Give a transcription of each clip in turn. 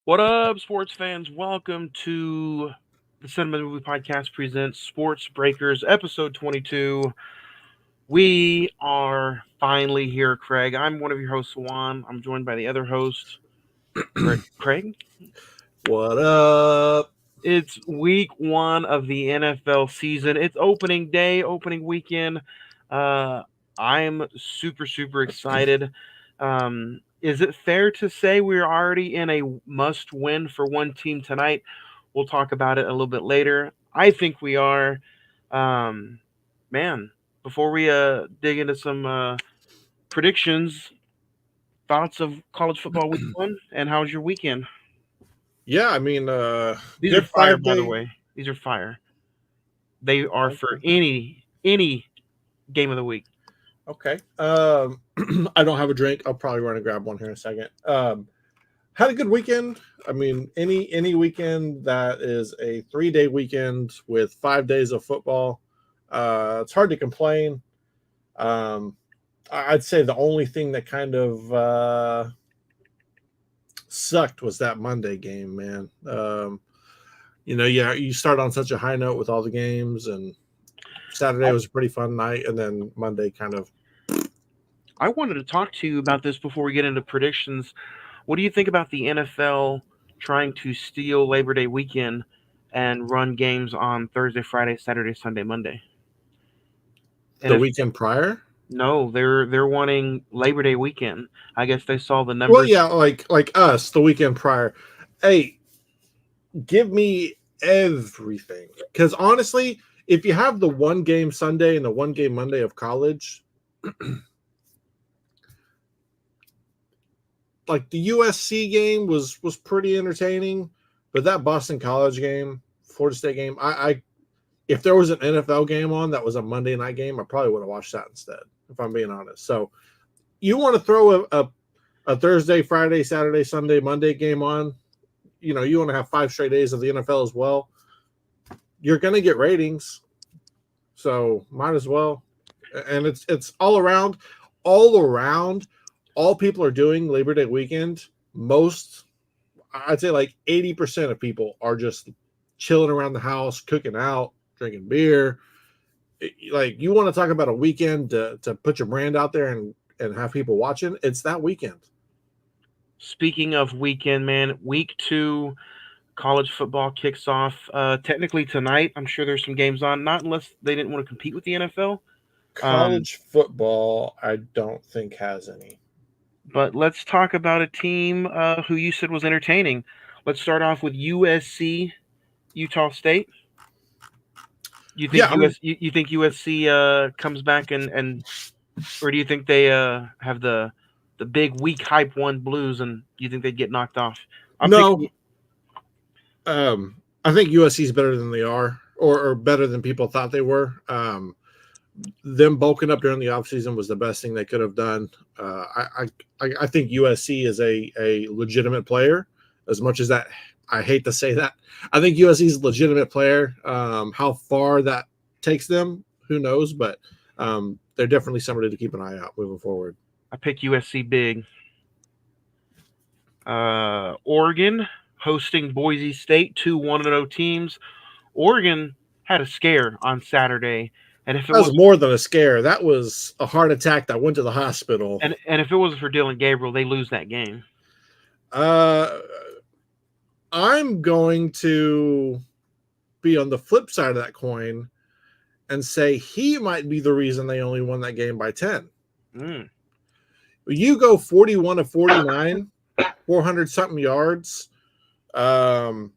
What up, sports fans? Welcome to the Cine-Men Movie Podcast presents Sports Breakers, episode 22. We are finally here, Craig. I'm one of your hosts, Juan. I'm joined by the other host, Craig. What up? It's week one of the NFL season. It's opening day, opening weekend. Uh, I'm super excited. Is it fair to say we're already in a must win for one team tonight? We'll talk about it a little bit later. I think we are. Um, Man, before we dig into some predictions, thoughts of college football week one, and how's your weekend? Yeah, I mean, These are good fire, five by the day. way. These are fire. They are for Okay. any game of the week. Okay. I don't have a drink. I'll probably run and grab one here in a second. Had a good weekend. I mean, any weekend that is a 3 day weekend with 5 days of football, it's hard to complain. Um, I'd say the only thing that kind of sucked was that Monday game, man. Yeah, you start on such a high note with all the games, and Saturday I, was a pretty fun night, and then Monday kind of. I wanted to talk to you about this before we get into predictions. What do you think about the NFL trying to steal Labor Day weekend and run games on Thursday, Friday, Saturday, Sunday, Monday? And The if weekend prior. no, they're wanting Labor Day weekend. I guess they saw the Well, numbers. yeah, like us, the weekend prior. Hey, give me everything. Because honestly, if you have the one game Sunday and the one game Monday of college, like the USC game was pretty entertaining, but that Boston College game, Florida State game, I if there was an NFL game on that was a Monday night game, I probably would have watched that instead, if I'm being honest. So you want to throw a Thursday, Friday, Saturday, Sunday, Monday game on, you want to have 5 straight days of the NFL as well. You're going to get ratings, so might as well. And it's all around, all around. All people are doing Labor Day weekend. Most, I'd say, like 80% of people are just chilling around the house, cooking out, drinking beer. Like, you want to talk about a weekend to put your brand out there and have people watching? It's that weekend. Speaking of weekend, man, week two college football kicks off technically tonight. I'm sure there's some games on, not unless they didn't want to compete with the NFL. Um, College football, I don't think has any. but let's talk about a team who you said was entertaining. Let's start off with USC, Utah State. You think Yeah, I mean, you think USC comes back and or do you think they have the big weak hype one Blues and you think they'd get knocked off? I'm no. picking. I think USC is better than they are, or better than people thought they were. Them bulking up during the offseason was the best thing they could have done. I think USC is a legitimate player. As much as that, I hate to say that. I think USC is a legitimate player. How far that takes them, who knows? But they're definitely somebody to keep an eye out moving forward. I pick USC big. Oregon hosting Boise State, two 1-0 teams. Oregon had a scare on Saturday, and if it That was was more than a scare. That was a heart attack that went to the hospital. and if it wasn't for Dylan Gabriel, they lose that game. Uh, I'm going to be on the flip side of that coin and say he might be the reason they only won that game by 10. Mm. You go 41 to 49, 400 something yards, and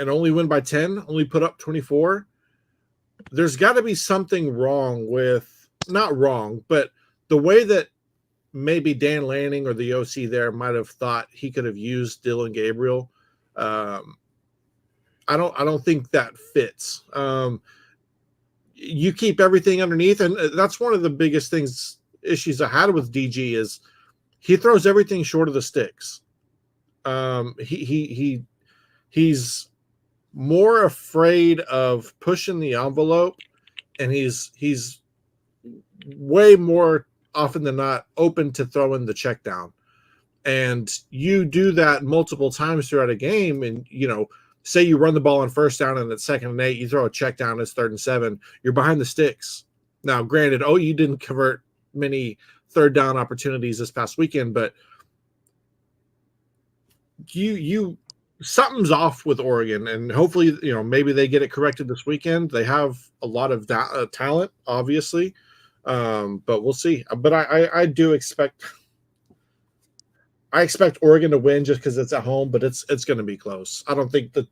only win by 10, only put up 24. There's got to be something wrong with, not wrong, but the way that maybe Dan Lanning or the OC there might have thought he could have used Dylan Gabriel. I don't think that fits. You keep everything underneath, and that's one of the biggest issues I had with DG is he throws everything short of the sticks. He's more afraid of pushing the envelope, and he's way more often than not open to throwing the check down. And you do that multiple times throughout a game, and say you run the ball on first down and it's 2nd and 8, you throw a check down, it's 3rd and 7, you're behind the sticks. Now, granted, you didn't convert many 3rd down opportunities this past weekend, but you something's off with Oregon, and hopefully, maybe they get it corrected this weekend. They have a lot of talent, obviously, but we'll see. But I do expect. I expect Oregon to win just because it's at home, but it's going to be close. I don't think the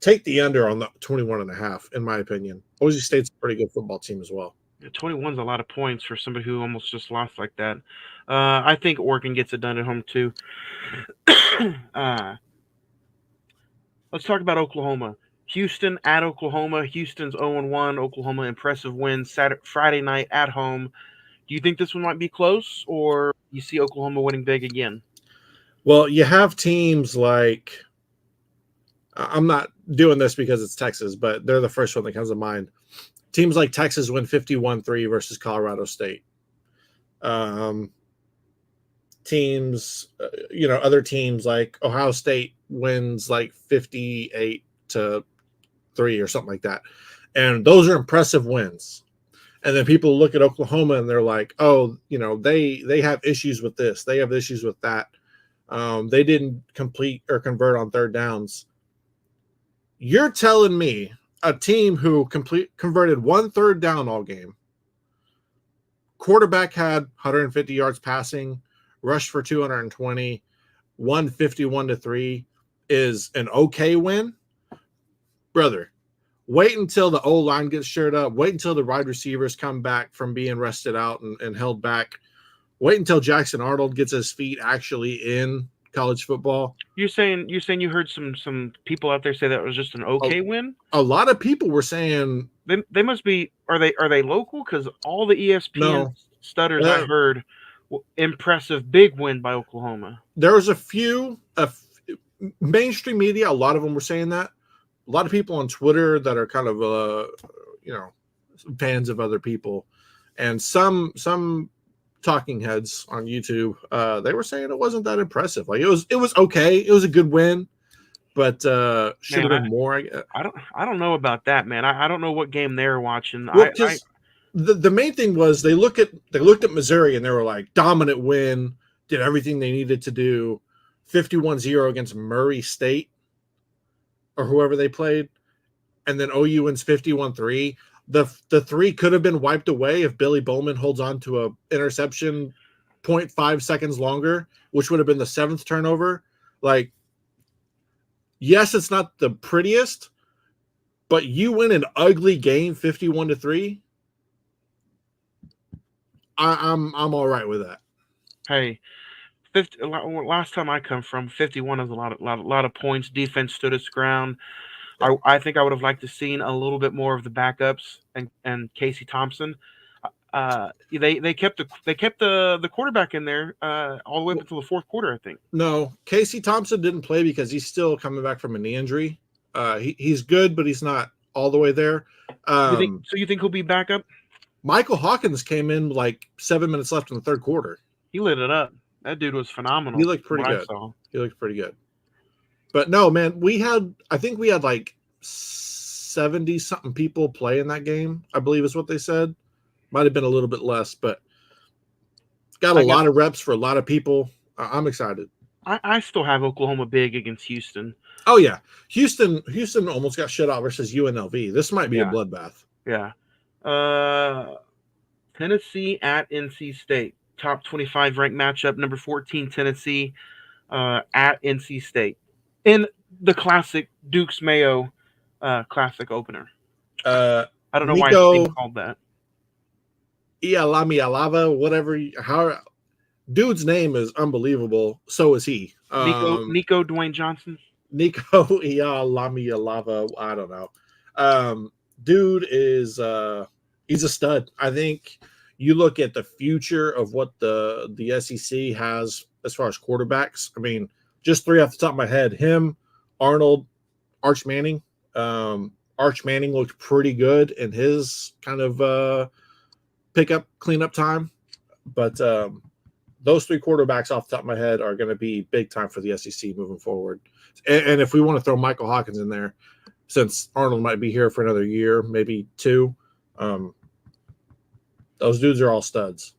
take the under on the 21.5, in my opinion. Boise State's a pretty good football team as well. 21's a lot of points for somebody who almost just lost like that. I think Oregon gets it done at home too. Let's talk about Oklahoma. Houston at Oklahoma. Houston's 0-1. Oklahoma impressive win Friday night at home. Do you think this one might be close, or you see Oklahoma winning big again? Well, you have teams like, I'm not doing this because it's Texas, but they're the first one that comes to mind. Teams like Texas win 51-3 versus Colorado State. Teams, other teams like Ohio State wins like 58-3 or something like that. And those are impressive wins. And then people look at Oklahoma and they're like, oh, they have issues with this. They have issues with that. They didn't complete or convert on 3rd downs. You're telling me a team who converted 1 3rd down all game, quarterback had 150 yards passing, rushed for 220, won 51-3, is an okay win? Brother, wait until the O-line gets shored up. Wait until the wide receivers come back from being rested out and held back. Wait until Jackson Arnold gets his feet actually in college football. You're saying you heard some people out there say that was just an okay win? A lot of people were saying they must be. Are they local? Because all the ESPN stutters I heard, impressive big win by Oklahoma. There was a few mainstream media. A lot of them were saying that. A lot of people on Twitter that are kind of fans of other people, and some talking heads on YouTube, they were saying it wasn't that impressive. Like it was okay. It was a good win, but should have been more. I don't know about that, man. I don't know what game they're watching. Well, the main thing was they looked at Missouri and they were like, dominant win, did everything they needed to do, 51-0 against Murray State or whoever they played, and then OU wins 51-3. The 3 could have been wiped away if Billy Bowman holds on to a interception 0.5 seconds longer, which would have been the 7th turnover. Like, yes, it's not the prettiest, but you win an ugly game 51-3. I'm all right with that. Hey, last time I come from, 51 is a lot of points. Defense stood its ground. I think I would have liked to seen a little bit more of the backups and Casey Thompson. They kept the quarterback in there all the way up until the 4th quarter, I think. No, Casey Thompson didn't play because he's still coming back from a knee injury. He's good, but he's not all the way there. You think he'll be back up? Michael Hawkins came in like 7 minutes left in the 3rd quarter. He lit it up. That dude was phenomenal. He looked pretty good. He looked pretty good. But no, man, I think we had like 70-something people play in that game, I believe is what they said. Might have been a little bit less, but got a lot of reps for a lot of people. I'm excited. I still have Oklahoma big against Houston. Oh, yeah. Houston almost got shut out versus UNLV. This might be a bloodbath. Yeah. Tennessee at NC State. Top 25 ranked matchup. Number 14, Tennessee at NC State. In the classic Duke's Mayo classic opener. I don't know why it's being called that. Ialami Alava, whatever. Dude's name is unbelievable. So is he. Nico Dwayne Johnson. Nico Ialami Alava. I don't know. Dude is he's a stud. I think you look at the future of what the SEC has as far as quarterbacks. I mean, just 3 off the top of my head. Him, Arnold, Arch Manning. Arch Manning looked pretty good in his kind of cleanup time. But those three quarterbacks off the top of my head are going to be big time for the SEC moving forward. And if we want to throw Michael Hawkins in there, since Arnold might be here for another year, maybe two, those dudes are all studs.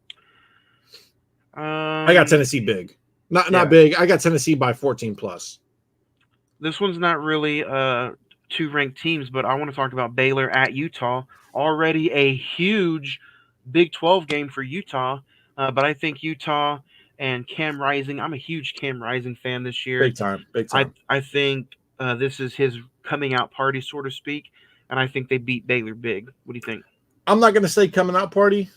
I got Tennessee big. Not big. I got Tennessee by 14 plus. This one's not really two ranked teams, but I want to talk about Baylor at Utah. Already a huge Big 12 game for Utah, but I think Utah and Cam Rising. I'm a huge Cam Rising fan this year. Big time. I think this is his coming out party, so to speak, and I think they beat Baylor big. What do you think? I'm not going to say coming out party.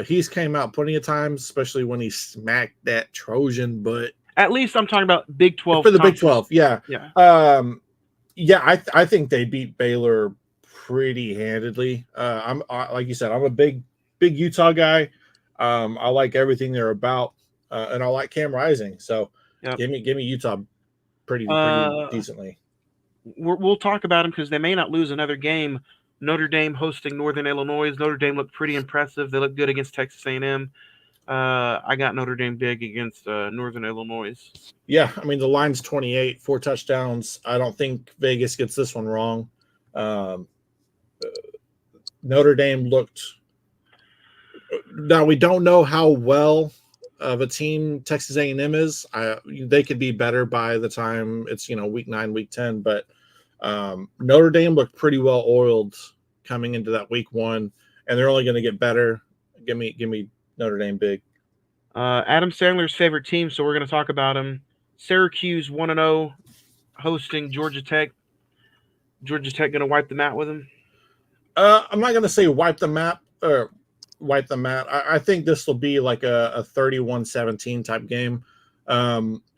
He's came out plenty of times, especially when he smacked that Trojan butt. At least I'm talking about Big 12 for the Big 12. Yeah. I think they beat Baylor pretty handedly. I'm like you said, I'm a big Utah guy. I like everything they're about, and I like Cam Rising. So give me Utah pretty decently. We'll talk about them because they may not lose another game. Notre Dame hosting Northern Illinois. Notre Dame looked pretty impressive. They looked good against Texas A&M. I got Notre Dame big against Northern Illinois. Yeah, I mean, the line's 28, 4 touchdowns. I don't think Vegas gets this one wrong. Notre Dame looked – now, we don't know how well of a team Texas A&M is. They could be better by the time it's, week 9, week 10. But Notre Dame looked pretty well oiled coming into that week 1, and they're only going to get better. Give me Notre Dame big. Adam Sandler's favorite team, so we're going to talk about him. Syracuse 1-0, hosting Georgia Tech. Georgia Tech going to wipe the mat with him? I'm not going to say wipe the mat. I think this will be like a 31-17 type game.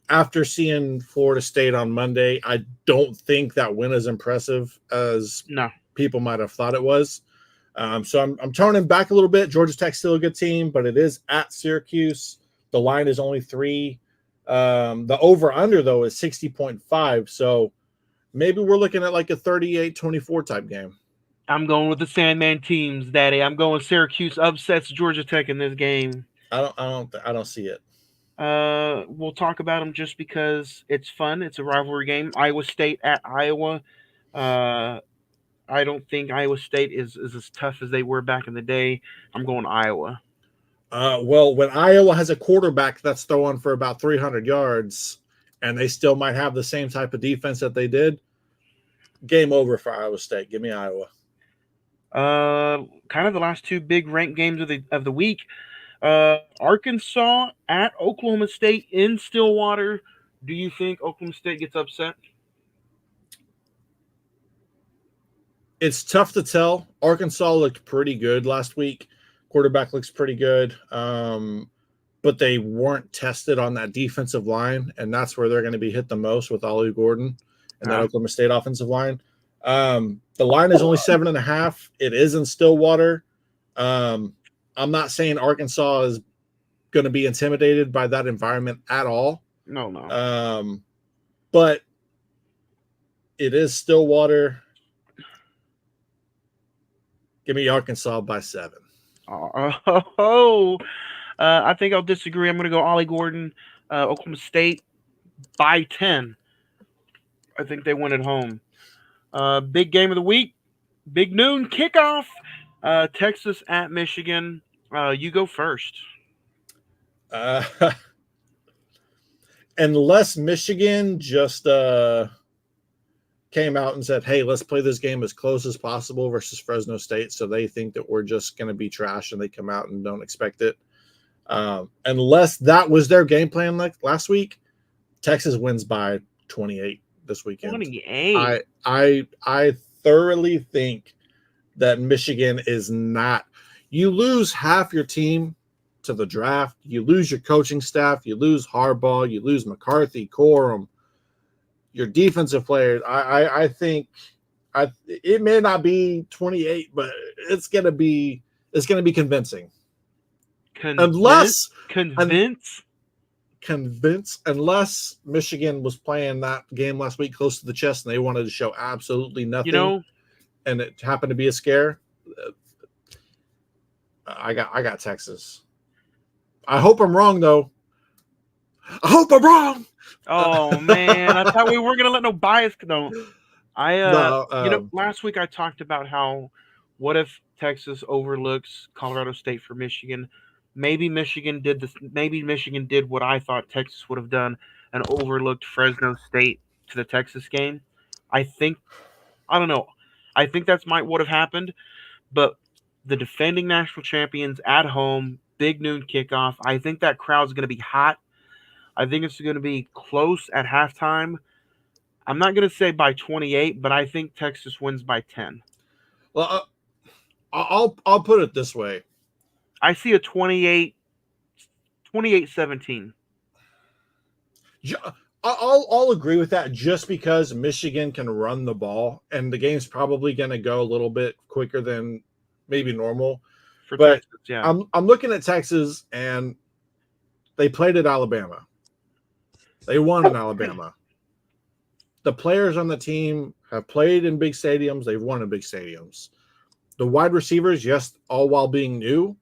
After seeing Florida State on Monday, I don't think that win is impressive as people might have thought it was. So I'm turning back a little bit. Georgia Tech's still a good team, but it is at Syracuse. The line is only 3. The over-under, though, is 60.5. So maybe we're looking at like a 38-24 type game. I'm going with the Sandman teams, Daddy. I'm going Syracuse upsets Georgia Tech in this game. I don't see it. We'll talk about them just because it's fun. It's a rivalry game. Iowa State at Iowa. I don't think Iowa State is as tough as they were back in the day. I'm going Iowa. Well, when Iowa has a quarterback that's throwing for about 300 yards and they still might have the same type of defense that they did, game over for Iowa State. Give me Iowa. Kind of the last two big ranked games of the week. Arkansas at Oklahoma State in Stillwater. Do you think Oklahoma State gets upset? It's tough to tell. Arkansas looked pretty good last week. Quarterback looks pretty good. But they weren't tested on that defensive line, and that's where they're going to be hit the most with Ollie Gordon and that Oklahoma State offensive line. The line is only 7.5. It is in Stillwater. I'm not saying Arkansas is going to be intimidated by that environment at all. No. But it is Stillwater. Give me Arkansas by 7. I think I'll disagree. I'm going to go Ollie Gordon, Oklahoma State by 10. I think they win at home. Big game of the week, big noon kickoff. Texas at Michigan. You go first. Unless Michigan just came out and said, hey, let's play this game as close as possible versus Fresno State, so they think that we're just going to be trash and they come out and don't expect it. Unless that was their game plan like last week, Texas wins by 28 this weekend. 28. I thoroughly think that Michigan is not. You lose half your team to the draft. You lose your coaching staff. You lose Harbaugh. You lose McCarthy, Corum. Your defensive players. I think it may not be 28, but it's gonna be convincing. Unless Michigan was playing that game last week close to the chest and they wanted to show absolutely nothing, and it happened to be a scare. I got Texas. I hope I'm wrong though. I hope I'm wrong. Oh man, I thought we weren't gonna let no bias. No, No, last week I talked about how, what if Texas overlooks Colorado State for Michigan? Maybe Michigan did this. Maybe Michigan did what I thought Texas would have done and overlooked Fresno State to the Texas game. I think I don't know. I think that's might would have happened, but the defending national champions at home, big noon kickoff. I think that crowd's going to be hot. I think it's going to be close at halftime. I'm not going to say by 28, but I think Texas wins by 10. well, I'll put it this way. I see a 28-17. I'll agree with that just because Michigan can run the ball and the game's probably going to go a little bit quicker than maybe normal. For But Texas, yeah. I'm looking at Texas and they played at Alabama. They won in Alabama. The players on the team have played in big stadiums. They've won in big stadiums. The wide receivers, yes, all while being new,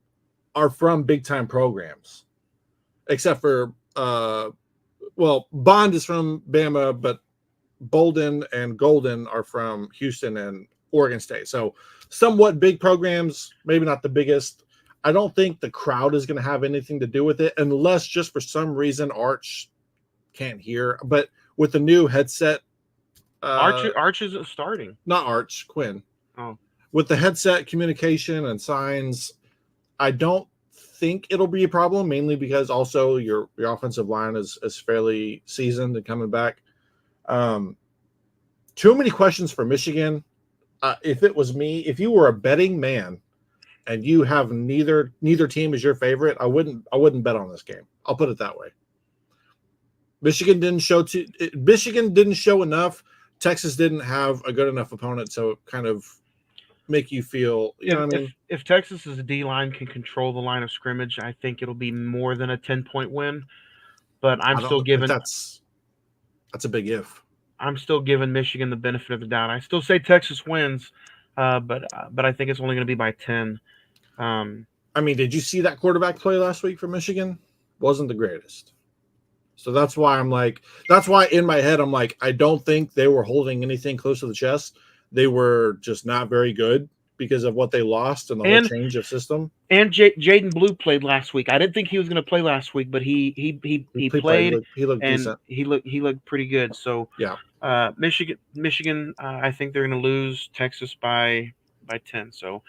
are from big time programs, except for Bond is from Bama, but Bolden and Golden are from Houston and Oregon State. So somewhat big programs, maybe not the biggest. I don't think the crowd is going to have anything to do with it unless just for some reason Arch can't hear. But with the new headset, Arch isn't starting. not Arch, Quinn. Oh. With the headset communication and signs, I don't think it'll be a problem, mainly because also your offensive line is fairly seasoned and coming back. Too many questions for Michigan. If it was me, if you were a betting man and you have neither team is your favorite, I wouldn't bet on this game. I'll put it that way. Michigan didn't show enough. Texas didn't have a good enough opponent, so it kind of make you feel, you know what I mean? If Texas's D line can control the line of scrimmage, I think it'll be more than a 10-point win. But I'm still giving that's a big if. I'm still giving Michigan the benefit of the doubt. I still say Texas wins, but I think it's only going to be by 10. I mean, did you see that quarterback play last week for Michigan? Wasn't the greatest. So that's why in my head I'm like, I don't think they were holding anything close to the chest. They were just not very good because of what they lost and the whole change of system. And Jaden Blue played last week. I didn't think he was going to play last week, but he played. He looked decent. He looked pretty good. So yeah, Michigan. I think they're going to lose Texas by 10. So,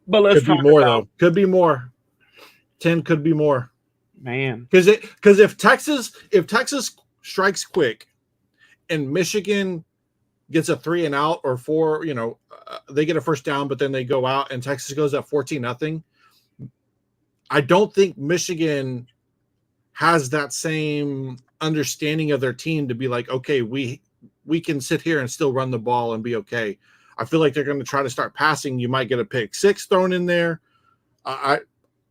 but let's talk more about, though. Could be more. 10 could be more. Man, because if Texas strikes quick, and Michigan gets a 3 and out or 4, they get a first down, but then they go out and Texas goes up 14-0. I don't think Michigan has that same understanding of their team to be like, okay, we can sit here and still run the ball and be okay. I feel like they're going to try to start passing. You might get a pick 6 thrown in there.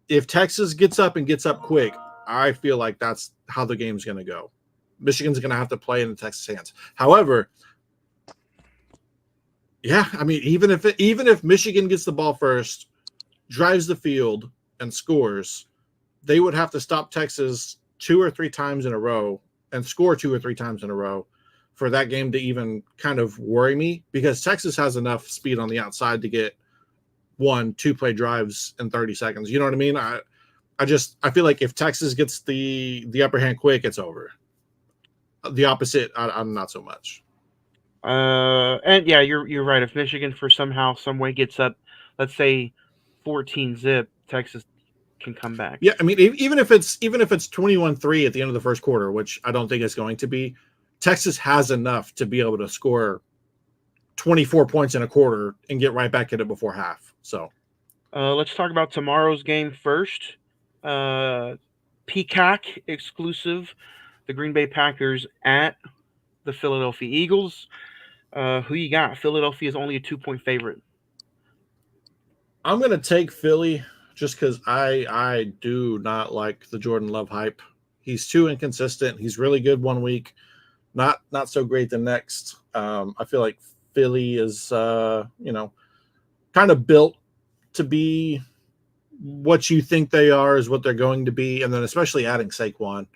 If Texas gets up quick, I feel like that's how the game's going to go. Michigan's going to have to play in the Texas hands. However, yeah, I mean, even if Michigan gets the ball first, drives the field, and scores, they would have to stop Texas 2 or 3 times in a row and score 2 or 3 times in a row for that game to even kind of worry me, because Texas has enough speed on the outside to get 1-2 play drives in 30 seconds. You know what I mean? I feel like if Texas gets the upper hand quick, it's over. The opposite, I'm not so much. And yeah, you're right. If Michigan for somehow, some way gets up, let's say 14-0, Texas can come back. Yeah, I mean, even if it's 21-3 at the end of the first quarter, which I don't think it's going to be, Texas has enough to be able to score 24 points in a quarter and get right back at it before half. So, let's talk about tomorrow's game first. Peacock exclusive, the Green Bay Packers at the Philadelphia Eagles. Who you got? Philadelphia is only a 2-point favorite. I'm going to take Philly just because I do not like the Jordan Love hype. He's too inconsistent. He's really good one week, not so great the next. I feel like Philly is, kind of built to be what you think they are is what they're going to be. And then especially adding Saquon.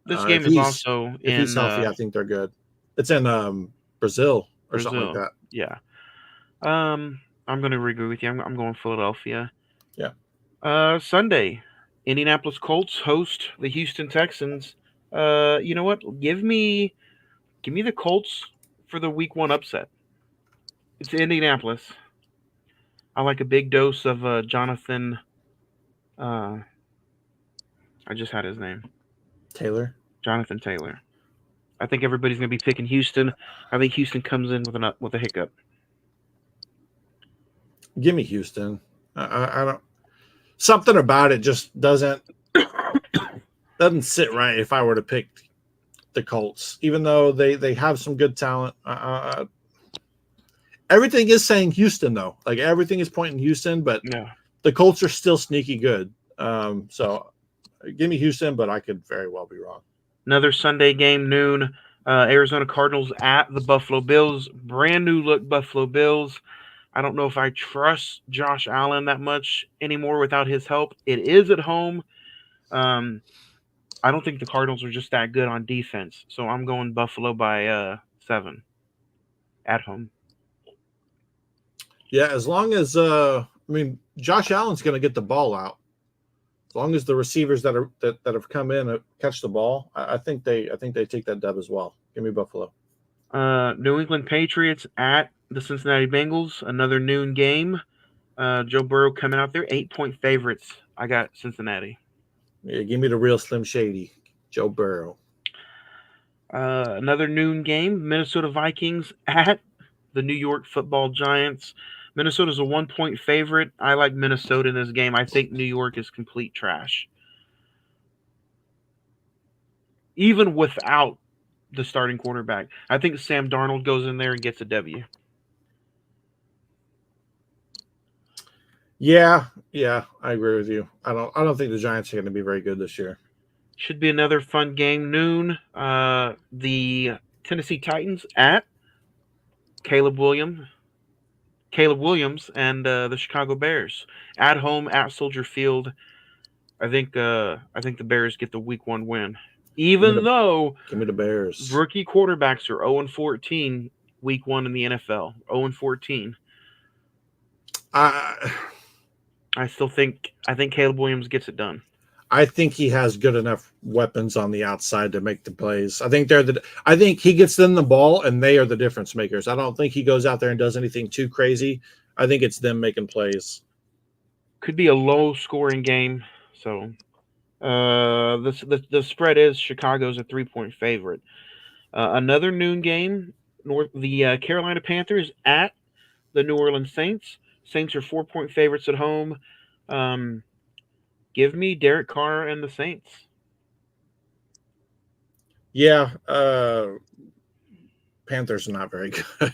This If game is he's also if he's in healthy, I think they're good. It's in Brazil or something like Brazil. that. Yeah. I'm going to agree with you. I'm going Philadelphia. Yeah. Sunday, Indianapolis Colts host the Houston Texans. You know what? Give me the Colts for the Week 1 upset. It's Indianapolis. I like a big dose of Jonathan. Uh, I just had his name, Taylor. Jonathan Taylor. I think everybody's going to be picking Houston. I think Houston comes in with a hiccup. Give me Houston. I don't. Something about it just doesn't sit right if I were to pick the Colts, even though they have some good talent. Everything is saying Houston though. Like everything is pointing Houston, but Yeah. the Colts are still sneaky good. So give me Houston, but I could very well be wrong. Another Sunday game, noon. Arizona Cardinals at the Buffalo Bills. Brand new look Buffalo Bills. I don't know if I trust Josh Allen that much anymore without his help. It is at home. Um, I don't think the Cardinals are just that good on defense, so I'm going Buffalo by 7 at home. Yeah, as long as Josh Allen's going to get the ball out. As long as the receivers that have come in catch the ball, I think they take that dub as well. Give me Buffalo. New England Patriots at the Cincinnati Bengals. Another noon game. Joe Burrow coming out there, 8-point favorites. I got Cincinnati. Yeah, give me the real Slim Shady, Joe Burrow. Another noon game. Minnesota Vikings at the New York Football Giants. Minnesota's a 1-point favorite. I like Minnesota in this game. I think New York is complete trash. Even without the starting quarterback, I think Sam Darnold goes in there and gets a W. Yeah, I agree with you. I don't think the Giants are going to be very good this year. Should be another fun game. Noon. The Tennessee Titans at Caleb Williams. Caleb Williams and the Chicago Bears at home at Soldier Field. I think the Bears get the Week 1 win, even though Give me the Bears. rookie quarterbacks are 0-14 Week 1 in the NFL. 0-14. I I think Caleb Williams gets it done. I think he has good enough weapons on the outside to make the plays. I think he gets them the ball and they are the difference makers. I don't think he goes out there and does anything too crazy. I think it's them making plays. Could be a low scoring game. So the spread is Chicago's a 3-point favorite. Another noon game. The Carolina Panthers at the New Orleans Saints. Saints are 4-point favorites at home. Um, Give me Derek Carr and the Saints. Yeah, Panthers are not very good.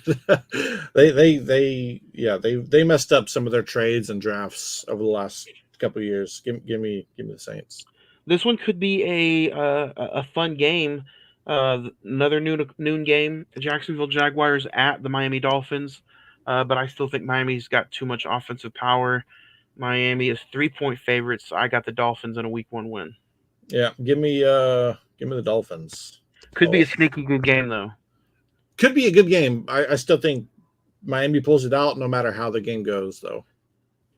they messed up some of their trades and drafts over the last couple of years. Give me the Saints. This one could be a fun game. Another noon game. The Jacksonville Jaguars at the Miami Dolphins. But I still think Miami's got too much offensive power. Miami is 3-point favorites. I got the Dolphins in a Week 1 win. Yeah, give me the Dolphins. Could be a sneaky good game though. Could be a good game. I still think Miami pulls it out no matter how the game goes, though.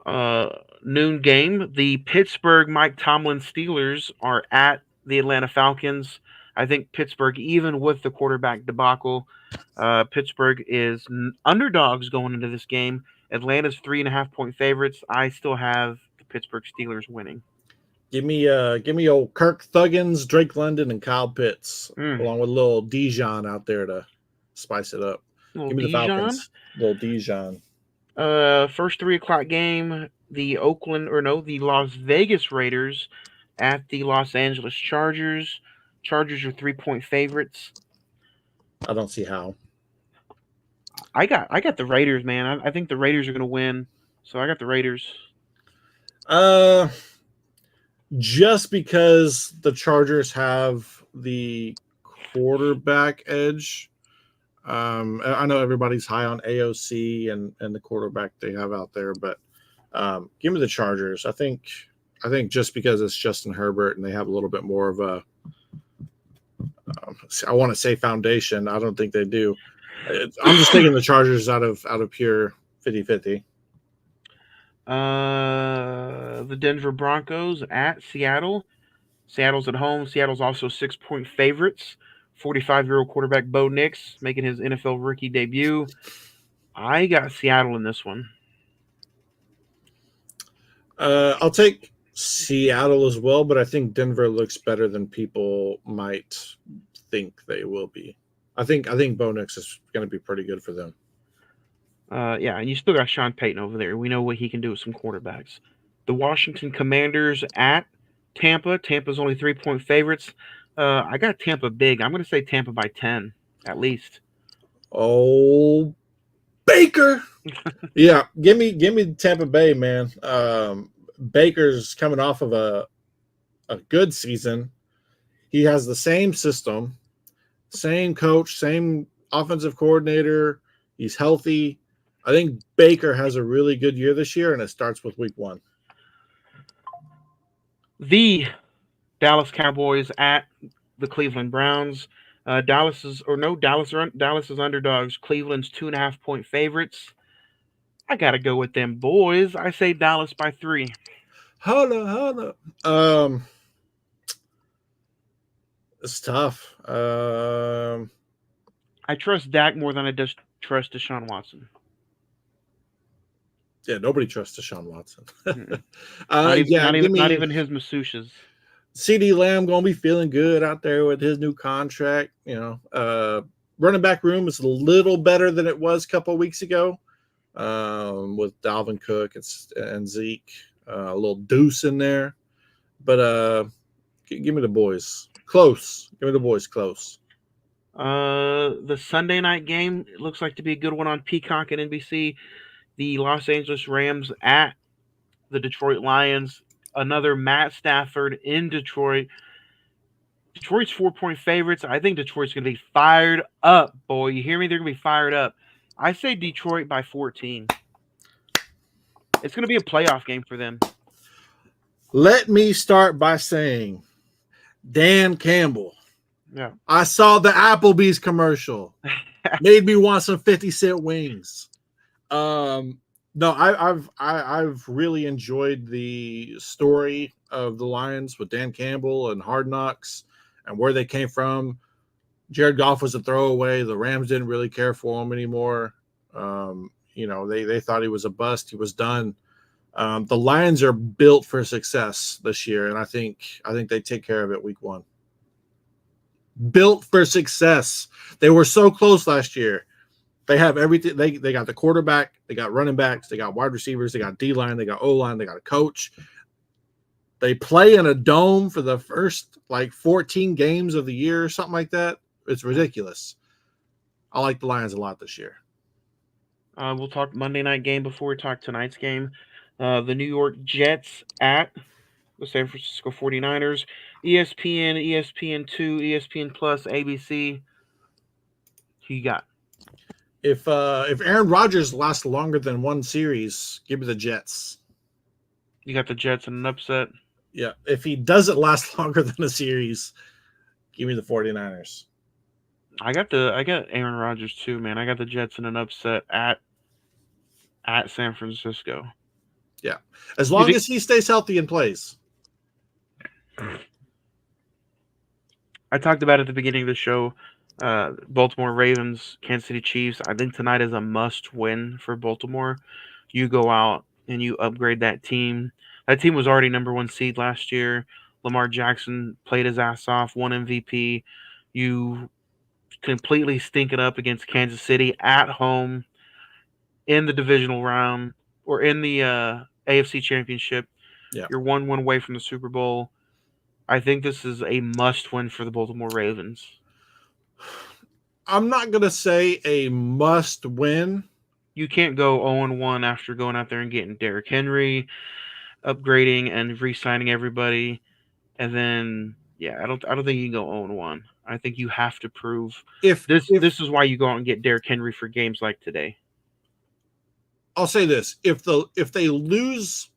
uh, Noon game. The Pittsburgh Mike Tomlin Steelers are at the Atlanta Falcons. I think Pittsburgh, even with the quarterback debacle, Pittsburgh is underdogs going into this game. Atlanta's 3.5-point favorites. I still have the Pittsburgh Steelers winning. Give me old Kirk Thuggins, Drake London, and Kyle Pitts, Mm. along with a little Dijon out there to spice it up. Little Give me the Dijon. Falcons, little Dijon. First 3 o'clock game. The Las Vegas Raiders at the Los Angeles Chargers. Chargers are 3-point favorites. I don't see how. I got the Raiders, man. I think the Raiders are going to win, so I got the Raiders. Just because the Chargers have the quarterback edge. I know everybody's high on AOC and the quarterback they have out there, but give me the Chargers. I think just because it's Justin Herbert and they have a little bit more of I want to say foundation. I don't think they do. I'm just taking the Chargers out of pure 50-50. The Denver Broncos at Seattle. Seattle's at home. Seattle's also 6-point favorites. 45-year-old quarterback Bo Nix making his NFL rookie debut. I got Seattle in this one. I'll take Seattle as well, but I think Denver looks better than people might think they will be. I think Bo Nix is going to be pretty good for them. Yeah, and you still got Sean Payton over there. We know what he can do with some quarterbacks. The Washington Commanders at Tampa. Tampa's only 3-point favorites. I got Tampa big. I'm going to say Tampa by 10 at least. Oh, Baker. Yeah, give me Tampa Bay, man. Baker's coming off of a good season. He has the same system, same coach, same offensive coordinator. He's healthy. I think Baker has a really good year this year, and it starts with week 1. The Dallas Cowboys at the Cleveland Browns. Dallas is underdogs. Cleveland's 2.5-point favorites. I gotta go with them boys. I say Dallas by 3. Hold up. It's tough. I trust Dak more than I just trust Deshaun Watson. Yeah, nobody trusts Deshaun Watson. Not even his masseuses. CeeDee Lamb gonna be feeling good out there with his new contract. Running back room is a little better than it was a couple of weeks ago, with Dalvin Cook and Zeke, a little Deuce in there. But give me the boys close. Give me the boys close. The Sunday night game looks like to be a good one on Peacock and NBC. The Los Angeles Rams at the Detroit Lions. Another Matt Stafford in Detroit. Detroit's 4-point favorites. I think Detroit's going to be fired up, boy. You hear me? They're going to be fired up. I say Detroit by 14. It's going to be a playoff game for them. Let me start by saying, Dan Campbell. Yeah. I saw the Applebee's commercial. Made me want some 50-cent wings. No, I've really enjoyed the story of the Lions with Dan Campbell and Hard Knocks and where they came from. Jared Goff was a throwaway. The Rams didn't really care for him anymore. They thought he was a bust. He was done. The Lions are built for success this year, and I think they take care of it week 1. Built for success. They were so close last year. They have everything. They got the quarterback. They got running backs. They got wide receivers. They got D-line. They got O-line. They got a coach. They play in a dome for the first 14 games of the year or something like that. It's ridiculous. I like the Lions a lot this year. We'll talk Monday night game before we talk tonight's game. The New York Jets at the San Francisco 49ers. ESPN, ESPN2, ESPN Plus, ABC. Who you got? If Aaron Rodgers lasts longer than one series, give me the Jets. You got the Jets in an upset? Yeah. If he doesn't last longer than a series, give me the 49ers. I got Aaron Rodgers too, man. I got the Jets in an upset at San Francisco. Yeah. As long as he stays healthy and plays. I talked about at the beginning of the show, Baltimore Ravens, Kansas City Chiefs. I think tonight is a must-win for Baltimore. You go out and you upgrade that team. That team was already number 1 seed last year. Lamar Jackson played his ass off, won MVP. You completely stink it up against Kansas City at home in the divisional round or in the AFC Championship. Yeah. You're 1 win away from the Super Bowl. I think this is a must-win for the Baltimore Ravens. I'm not going to say a must-win. You can't go 0-1 after going out there and getting Derrick Henry, upgrading and re-signing everybody, and then I don't think you can go 0-1. I think you have to prove this is why you go out and get Derrick Henry for games like today. I'll say this: if they lose,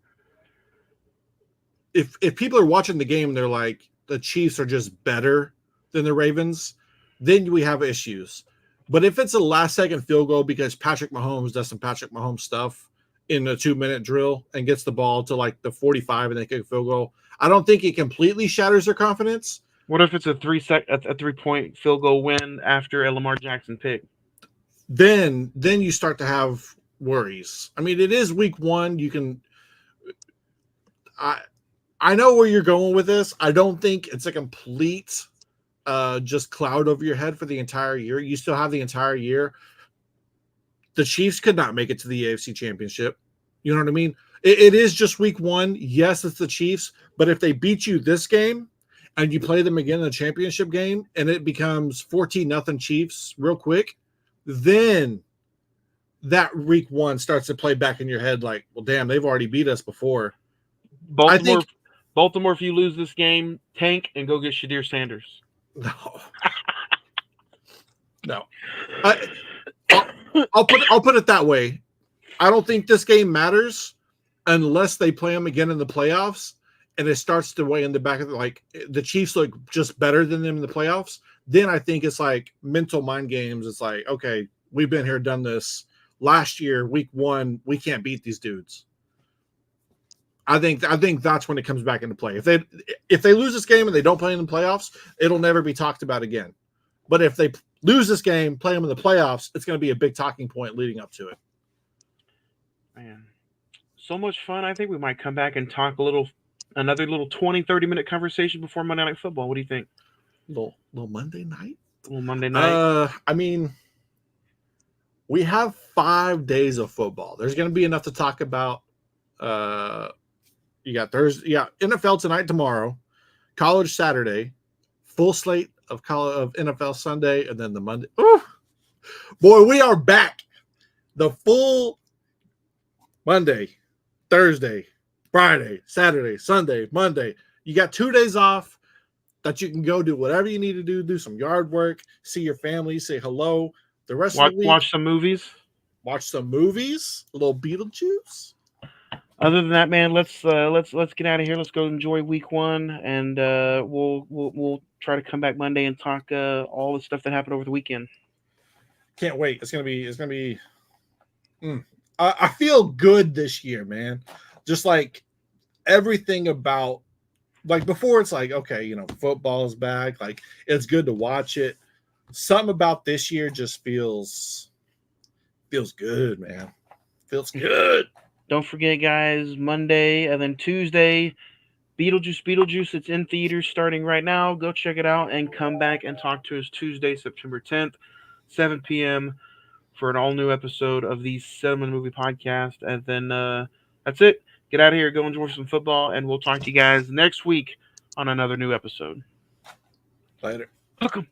if people are watching the game, they're like the Chiefs are just better than the Ravens, then we have issues. But if it's a last second field goal because Patrick Mahomes does some Patrick Mahomes stuff in a 2-minute drill and gets the ball to like the 45 and they kick a field goal, I don't think it completely shatters their confidence. What if it's a 3-point field goal win after a Lamar Jackson pick? Then you start to have worries. I mean, it is week one. You can I know where you're going with this. I don't think it's a complete just cloud over your head for the entire year. You still have the entire year. The Chiefs could not make it to the AFC Championship. You know what I mean? It is just week one. Yes, it's the Chiefs, but if they beat you this game and you play them again in the championship game and it becomes 14-0 Chiefs real quick, then that week one starts to play back in your head like, well, damn, they've already beat us before. Baltimore, if you lose this game, tank and go get Shadir Sanders. No. No. I'll put it that way. I don't think this game matters unless they play them again in the playoffs and it starts to weigh in the back of like the Chiefs look just better than them in the playoffs. Then I think it's like mental mind games. It's like, okay, we've been here, done this. Last year, week one, we can't beat these dudes. I think that's when it comes back into play. If they lose this game and they don't play in the playoffs, it'll never be talked about again. But if they lose this game, play them in the playoffs, it's going to be a big talking point leading up to it. Man, so much fun. I think we might come back and talk another little 20, 30-minute conversation before Monday Night Football. What do you think? Little Monday night? Little Monday night? I mean, we have 5 days of football. There's going to be enough to talk about. You got Thursday, NFL tonight, tomorrow, college Saturday, full slate of NFL Sunday, and then the Monday. Ooh, boy, we are back. The full Monday, Thursday, Friday, Saturday, Sunday, Monday. You got 2 days off that you can go do whatever you need to do some yard work, see your family, say hello. The rest of the week, watch some movies. Watch some movies. A little Beetlejuice. Other than that, man, let's get out of here. Let's go enjoy week one, and we'll try to come back Monday and talk all the stuff that happened over the weekend. Can't wait. It's gonna be. I feel good this year, man. Just like everything about like before, it's like okay, football is back. Like it's good to watch it. Something about this year just feels good, man. Feels good. Don't forget, guys, Monday and then Tuesday, Beetlejuice. It's in theaters starting right now. Go check it out and come back and talk to us Tuesday, September 10th, 7 p.m. for an all-new episode of the Cine-Men Movie Podcast. And then that's it. Get out of here, go enjoy some football, and we'll talk to you guys next week on another new episode. Later. Hook 'em.